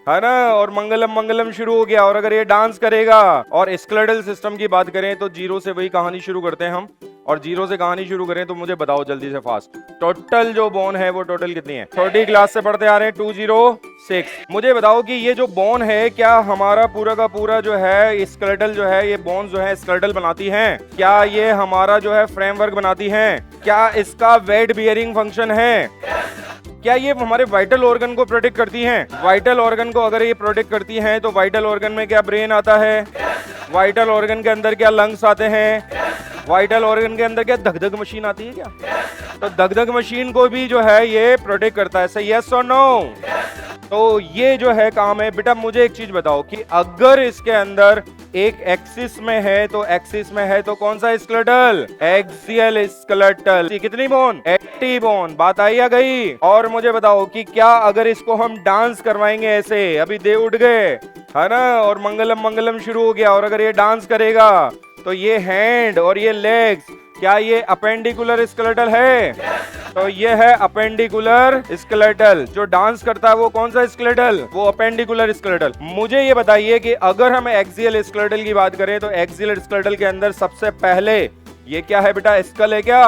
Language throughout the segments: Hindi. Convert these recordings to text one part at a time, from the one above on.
है ना, और मंगलम मंगलम शुरू हो गया। और अगर ये डांस करेगा, और स्केलेटल सिस्टम की बात करें तो जीरो से वही कहानी शुरू करते हैं हम, और जीरो से कहानी शुरू करें तो मुझे बताओ जल्दी से फास्ट, टोटल जो बोन है वो टोटल कितनी है? 30 क्लास से पढ़ते आ रहे हैं, 206। मुझे बताओ कि ये जो बोन है, क्या हमारा पूरा का पूरा जो है स्केलेटल जो है, ये बोन जो है स्केलेटल बनाती हैं? क्या ये हमारा जो है फ्रेमवर्क बनाती हैं? क्या इसका वेट बियरिंग फंक्शन है? क्या ये हमारे वाइटल ऑर्गन को प्रोटेक्ट करती हैं? वाइटल ऑर्गन को अगर ये प्रोटेक्ट करती हैं तो वाइटल ऑर्गन में क्या ब्रेन आता है? वाइटल ऑर्गन के अंदर क्या लंग्स आते हैं? वाइटल ऑर्गन के अंदर क्या धक-धक मशीन आती है क्या? तो धक-धक मशीन को भी जो है ये प्रोटेक्ट करता है। सही यस और नो? तो ये जो है काम है। बेटा मुझे एक चीज बताओ कि अगर इसके अंदर एक एक्सिस में है, तो एक्सिस में है तो कौन सा स्केलेटल? Axial skeletal. कितनी बोन? 80 बोन। बात आई या गई? और मुझे बताओ कि क्या अगर इसको हम डांस करवाएंगे ऐसे, अभी दे उठ गए, है ना, और मंगलम मंगलम शुरू हो गया, और अगर ये डांस करेगा तो ये हैंड और ये लेग्स, क्या ये अपेंडिकुलर स्केलेटल है? तो ये है अपेंडिकुलर स्केलेटल। जो डांस करता है वो कौन सा स्केलेटल? वो अपेंडिकुलर स्केलेटल। मुझे ये बताइए कि अगर हम एक्सियल स्केलेटल की बात करें तो एक्सियल स्केलेटल के अंदर सबसे पहले ये क्या है बेटा? स्कल है क्या?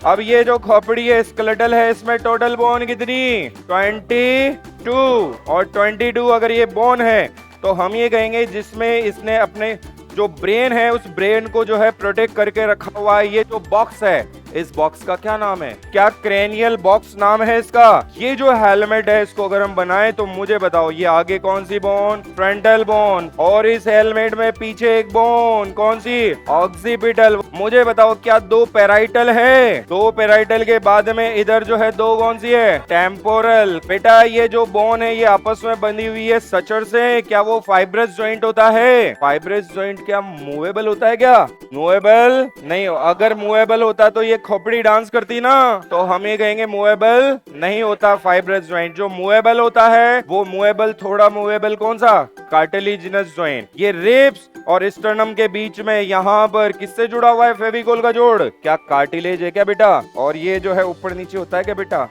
अब ये जो खोपड़ी है स्केलेटल है, इसमें टोटल बोन कितनी? 22। और 22 अगर ये बोन है तो हम ये कहेंगे जिसमें इसने अपने जो ब्रेन है उस ब्रेन को जो है प्रोटेक्ट करके रखा हुआ है। ये जो बॉक्स है, इस बॉक्स का क्या नाम है? क्या क्रेनियल बॉक्स नाम है इसका? ये जो हेलमेट है इसको अगर हम बनाएं तो मुझे बताओ ये आगे कौन सी बोन? Frontal bone. और इस हेलमेट में पीछे एक बोन, कौन सी? ऑक्सीपिटल। मुझे बताओ क्या दो पेराइटल है? दो पेराइटल के बाद में इधर जो है दो कौन सी है? टेम्पोरल। बेटा ये जो बोन है ये आपस में बंधी हुई है सचर से। क्या वो फाइब्रस जॉइंट होता है? फाइब्रस जॉइंट क्या मूवेबल होता है क्या? मूवेबल नहीं। अगर मूवेबल होता तो ये खोपड़ी डांस करती ना, तो हम ये कहेंगे मूवेबल नहीं होता फाइब्रस जॉइंट। जो मूवेबल होता है वो मूवेबल, थोड़ा मूवेबल कौन सा? Cartilaginous joint. ये रिब्स और स्टर्नम के बीच में यहाँ पर किससे जुड़ा हुआ है? फेविकोल का जोड़। क्या कार्टिलेज है क्या बेटा? और ये जो है ऊपर नीचे होता है क्या बेटा?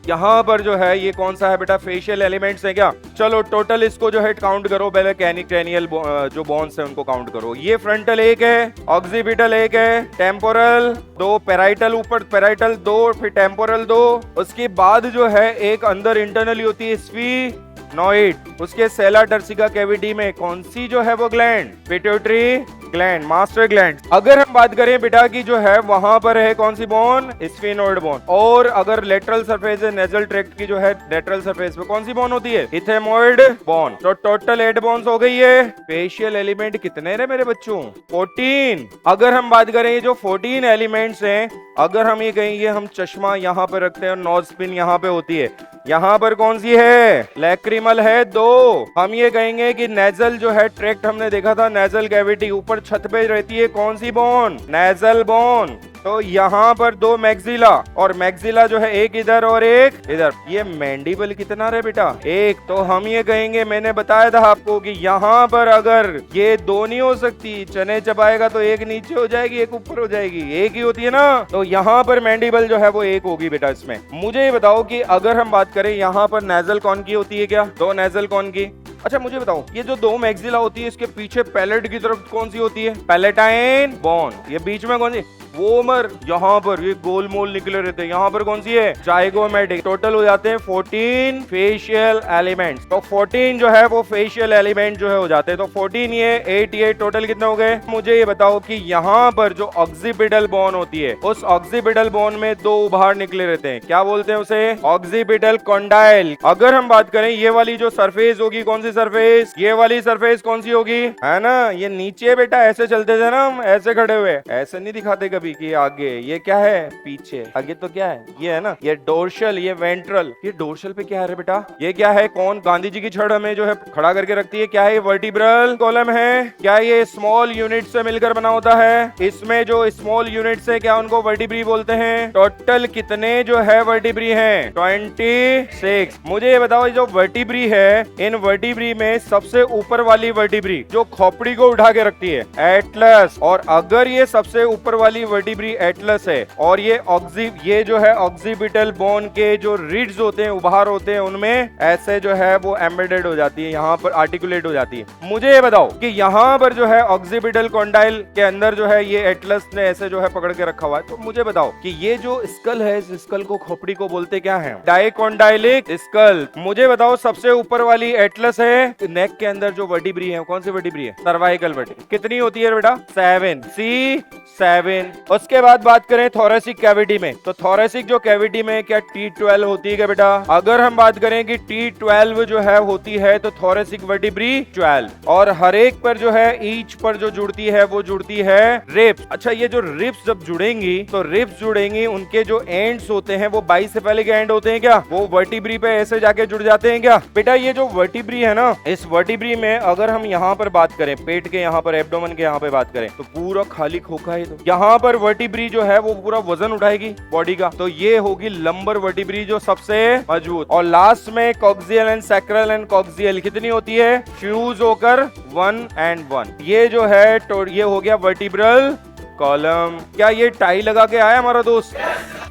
यहाँ पर जो है ये कौन सा है बेटा? फेशियल एलिमेंट्स है क्या? चलो टोटल इसको जो है काउंट करो पहले। क्रेनियल जो बोन्स है उनको काउंट करो। ये फ्रंटल एक है, ऑक्सीपिटल एक है, टेम्पोरल दो, पेराइटल ऊपर पेराइटल दो, फिर टेम्पोरल दो। उसके बाद जो है एक अंदर इंटरनली होती है स्फीनोइड। उसके सेला टर्सिका कैविटी में कौन सी जो है वो gland? Pituitary gland, master gland. अगर हम बात करें बेटा की जो है वहां पर है कौन सी बोन? Sphenoid bone. और अगर लेटरल सरफेस है नेजल ट्रैक्ट की जो है लेटरल सरफेस पे कौन सी बोन होती है? इथेमोइड बोन। तो टोटल 8 बोन्स हो गई है। फेशियल एलिमेंट कितने रे मेरे बच्चों? 14। अगर हम बात करें ये जो 14 एलिमेंट्स हैं, अगर हम ये कहेंगे हम चश्मा यहाँ पे रखते हैं और नोज पिन यहाँ पे होती है, यहाँ पर कौन सी है? लैक्रिमल है 2। हम ये कहेंगे कि नेजल जो है ट्रैक्ट हमने देखा था, नेजल कैविटी ऊपर छत पे रहती है, कौन सी बोन? Nasal bone. तो यहाँ पर 2 मैक्सिला, और मैक्सिला जो है एक इधर और एक इधर। ये मैंडिबल कितना रहे बेटा? 1। तो हम ये कहेंगे, मैंने बताया था आपको कि यहाँ पर अगर ये 2 नहीं हो सकती, चने चबाएगा तो एक नीचे हो जाएगी एक ऊपर हो जाएगी, एक ही होती है ना। तो यहाँ पर मैंडिबल जो है वो 1 होगी बेटा इसमें। मुझे ये बताओ कि अगर हम बात करें यहाँ पर नेजल कौन की होती है क्या? 2 नेजल कौन की? अच्छा मुझे बताओ ये जो 2 मैक्सिला होती है इसके पीछे पैलेट की तरफ कौन सी होती है? Palatine bone. ये बीच में कौन सी? वोमर। यहाँ पर ये गोल मोल निकले रहते हैं, यहाँ पर कौन सी है? जाइगोमेटिक। टोटल हो जाते हैं 14 फेशियल एलिमेंट्स। तो 14 जो है वो फेशियल एलिमेंट जो है हो जाते हैं। तो 14 ये 8 ये टोटल कितने हो गए? मुझे ये बताओ कि यहाँ पर जो ऑक्सीपिटल बोन होती है उस ऑक्सीपिटल बोन में 2 उभार निकले रहते हैं, क्या बोलते हैं उसे? Occipital condyle. अगर हम बात करें ये वाली जो सरफेस होगी कौन सी सरफेस? ये वाली सरफेस कौन सी होगी? है ना, ये नीचे बेटा ऐसे चलते थे ना हम, ऐसे खड़े हुए, ऐसे नहीं दिखाते कभी कि आगे। ये क्या है? पीछे। आगे तो क्या है? ये है ना, ये डोर्शल, ये वेंट्रल। ये डोर्शल पे क्या है बेटा? ये क्या है? कौन गांधी जी की छड़ हमें जो है खड़ा करके रखती है? क्या है? वर्टिब्रल कॉलम है। क्या ये स्मॉल यूनिट से मिलकर बना होता है? इसमें जो स्मॉल यूनिट से क्या उनको वर्टिब्री बोलते हैं? टोटल कितने जो है वर्टिब्री हैं? 26। मुझे ये बताओ जो वर्टिब्री है, इन वर्टिब्री में सबसे ऊपर वाली वर्टिब्री जो खोपड़ी को उठा के रखती है, एटलस। और अगर ये सबसे ऊपर वाली वर्टिब्री एटलस है और ये जो है ऑक्सीपिटल बोन के जो रिड्स होते हैं, उभार होते हैं, उनमें ऐसे जो है वो एम्बेडेड हो जाती है, यहाँ पर आर्टिकुलेट हो जाती है। मुझे ये बताओ कि यहाँ पर जो है ऑक्सीपिटल कॉन्डाइल के अंदर जो है ये एटलस ने ऐसे जो है पकड़ के रखा हुआ है। तो मुझे बताओ कि ये जो स्कल है, इस स्कल को, खोपड़ी को बोलते क्या है? Dicondylic school. मुझे बताओ सबसे ऊपर वाली एटलस है, नेक के अंदर जो वर्टिब्री है, कौन सी वर्टिब्री है? Cervical vertebrae. कितनी होती है बेटा? 7, C7। उसके बाद बात करें थोरेसिक कैविटी में, तो थोरेसिक जो कैविटी में क्या T12 होती है क्या बेटा? अगर हम बात करें कि T12 जो है होती है तो थोरेसिक वर्टिब्री 12, और हर एक पर जो है ईच पर जो जुड़ती है वो जुड़ती है रिब्स। अच्छा, ये जो रिब्स जब जुड़ेंगी तो रिब्स जुड़ेंगी, उनके जो एंड्स होते हैं वो 22 से पहले के एंड होते हैं क्या? वो वर्टिब्री पे ऐसे जाके जुड़ जाते हैं क्या? बेटा ये जो वर्टिब्री है ना, इस वर्टिब्री में अगर हम यहाँ पर बात करें, पेट के यहाँ पर, एब्डोमेन के यहाँ पे बात करें, तो पूरा खाली खोखा है। तो यहाँ पर वर्टिब्री जो है वो पूरा वजन उठाएगी बॉडी का, तो ये होगी लंबर वर्टिब्री जो सबसे मजबूत। और लास्ट में coxal and sacral and coxal कितनी होती है? फ्यूज होकर 1 and 1। ये जो है तो ये हो गया वर्टिब्रल कॉलम। क्या ये टाई लगा के आया हमारा दोस्त?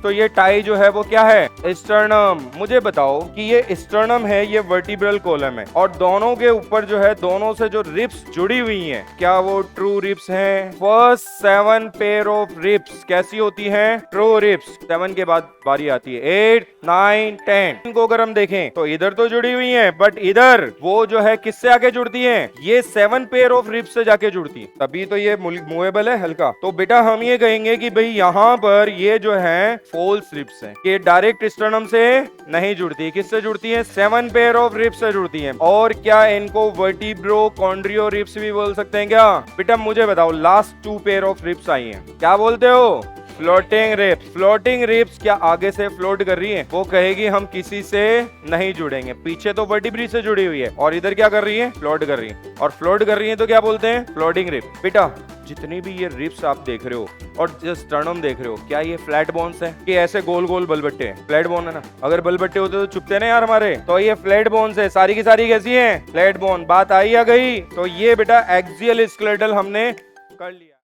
तो ये टाई जो है वो क्या है? स्टर्नम। मुझे बताओ कि ये स्टर्नम है, ये वर्टिब्रल कॉलम है, और दोनों के ऊपर जो है, दोनों से जो रिब्स जुड़ी हुई हैं, क्या वो ट्रू रिब्स हैं? फर्स्ट 7 पेयर ऑफ रिब्स कैसी होती हैं? True ribs. 7 के बाद बारी आती है 8, 9, 10। इनको अगर हम देखें तो इधर तो जुड़ी हुई हैं, बट इधर वो जो है किससे आके जुड़ती हैं? ये 7 पेयर ऑफ रिब्स से जाके जुड़ती है, तभी तो ये मूवेबल है, हल्का। तो बेटा हम ये कहेंगे कि भाई यहाँ पर ये जो है फॉल्स रिब्स हैं, कि डायरेक्ट स्टर्नम से नहीं जुड़ती। किससे जुड़ती है? 7 पेयर ऑफ रिब्स से जुड़ती हैं। और क्या इनको वर्टिब्रोकॉन्ड्रियो रिब्स भी बोल सकते हैं क्या? बेटा मुझे बताओ, लास्ट 2 पेयर ऑफ रिब्स आई हैं, क्या बोलते हो? Floating ribs. फ्लोटिंग रिब्स क्या आगे से फ्लोट कर रही है? वो कहेगी हम किसी से नहीं जुड़ेंगे, पीछे तो वर्टिब्री से जुड़ी हुई है, और इधर क्या कर रही है? फ्लोट कर रही है। और फ्लोट कर रही है तो क्या बोलते हैं? Floating rib. बेटा जितनी भी ये रिब्स आप देख रहे हो और जो स्टर्नम देख रहे हो, क्या ये फ्लैट बोन्स है कि ऐसे गोल गोल बलबट्टे हैं? फ्लैट बोन है ना। अगर बलबट्टे होते तो चुपते ना यार हमारे, तो ये फ्लैट बोन्स है, सारी की सारी कैसी हैं? Flat bone. बात आई आ गई? तो ये बेटा एक्सियल स्केलेटल हमने कर लिया।